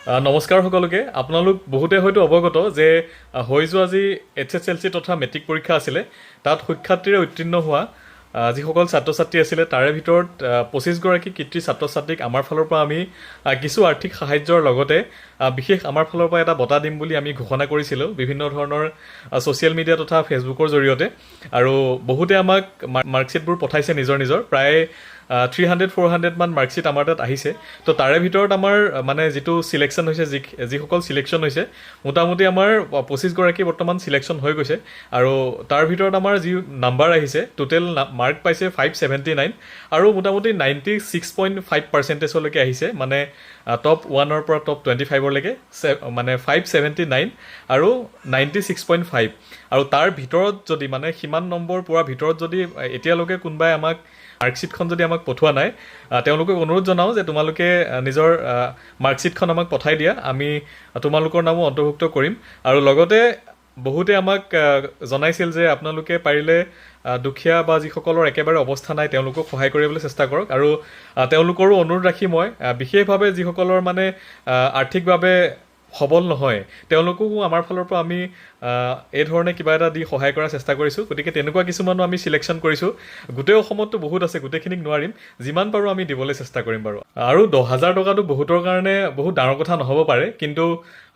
নমস্কাৰ সকলোকে। আপোনালোক বহুতে হয়তো অৱগত যে হৈ যোৱা যি HSLC তথা মেট্ৰিক পৰীক্ষা আছিলে তাত সুখ্যাতিৰে উত্তীৰ্ণ হোৱা যিসকল ছাত্ৰ ছাত্ৰী আছিলে তাৰে ভিতৰত 25 গৰাকী কৃতি ছাত্ৰ ছাত্ৰীক আমাৰ ফালৰ পৰা আমি কিছু আৰ্থিক সাহায্যৰ লগতে বিশেষ আমাৰ ফালৰ পৰা এটা বঁটা দিম বুলি আমি ঘোষণা কৰিছিলোঁ বিভিন্ন ধৰণৰ ছ'চিয়েল মিডিয়া তথা ফেচবুকৰ জৰিয়তে। আৰু বহুতে আমাক মাৰ্কশ্বিটবোৰ পঠাইছে নিজৰ প্ৰায় 300-400 মান মাৰ্কশ্বিট আমাৰ তাত আহিছে। তো তাৰে ভিতৰত আমাৰ মানে যিটো চিলেকশ্যন হৈছে যিসকল চিলেকশ্যন হৈছে মোটামুটি আমাৰ 25 গৰাকী বৰ্তমান চিলেকশ্যন হৈ গৈছে। আৰু তাৰ ভিতৰত আমাৰ যি নাম্বাৰ আহিছে টোটেল মাৰ্ক পাইছে 579 আৰু মোটামুটি 96.5%লৈকে আহিছে, মানে টপ 1ৰ পৰা টপ 25লৈকে মানে 579 আৰু 96.5। আৰু তাৰ ভিতৰত যদি মানে সিমান নম্বৰ পোৱাৰ ভিতৰত যদি এতিয়ালৈকে কোনোবাই আমাক মাৰ্কশ্বিটখন যদি আমাক পঠোৱা নাই, তেওঁলোকক অনুৰোধ জনাওঁ যে তোমালোকে নিজৰ মাৰ্কশ্বিটখন আমাক পঠাই দিয়া, আমি তোমালোকৰ নামো অন্তৰ্ভুক্ত কৰিম। আৰু লগতে বহুতে আমাক জনাইছিল যে আপোনালোকে পাৰিলে দুখীয়া বা যিসকলৰ একেবাৰে অৱস্থা নাই তেওঁলোকক সহায় কৰিবলৈ চেষ্টা কৰক। আৰু তেওঁলোকৰো অনুৰোধ ৰাখি মই বিশেষভাৱে যিসকলৰ মানে আৰ্থিকভাৱে সবল নহয় তেওঁলোককো আমাৰ ফালৰ পৰা আমি এই ধৰণে কিবা এটা দি সহায় কৰাৰ চেষ্টা কৰিছোঁ। গতিকে তেনেকুৱা কিছুমানো আমি চিলেকশ্যন কৰিছোঁ। গোটেই অসমততো বহুত আছে, গোটেইখিনিক নোৱাৰিম, যিমান পাৰোঁ আমি দিবলৈ চেষ্টা কৰিম বাৰু। আৰু 10,000 টকাটো বহুতৰ কাৰণে বহুত ডাঙৰ কথা নহ'ব পাৰে, কিন্তু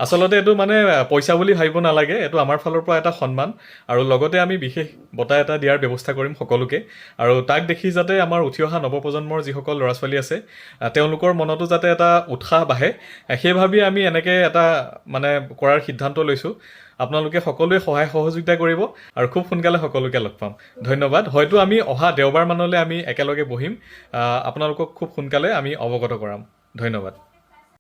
আচলতে এইটো মানে পইচা বুলি ভাবিব নালাগে, এইটো আমাৰ ফালৰ পৰা এটা সন্মান। আৰু লগতে আমি বিশেষ বঁটা এটা দিয়াৰ ব্যৱস্থা কৰিম সকলোকে। আৰু তাক দেখি যাতে আমাৰ উঠি অহা নৱপ্ৰজন্মৰ যিসকল ল'ৰা ছোৱালী আছে তেওঁলোকৰ মনতো যাতে এটা উৎসাহ বাঢ়ে, সেই ভাবি আমি এনেকৈ এটা মানে কৰাৰ সিদ্ধান্ত লৈছোঁ। আপোনালোকে সকলোৱে সহায় সহযোগিতা কৰিব আৰু খুব সোনকালে সকলোকে লগ পাম। ধন্যবাদ। হয়তো আমি অহা দেওবাৰ মানলৈ আমি একেলগে বহিম, আপোনালোকক খুব সোনকালে আমি অৱগত কৰাম। ধন্যবাদ।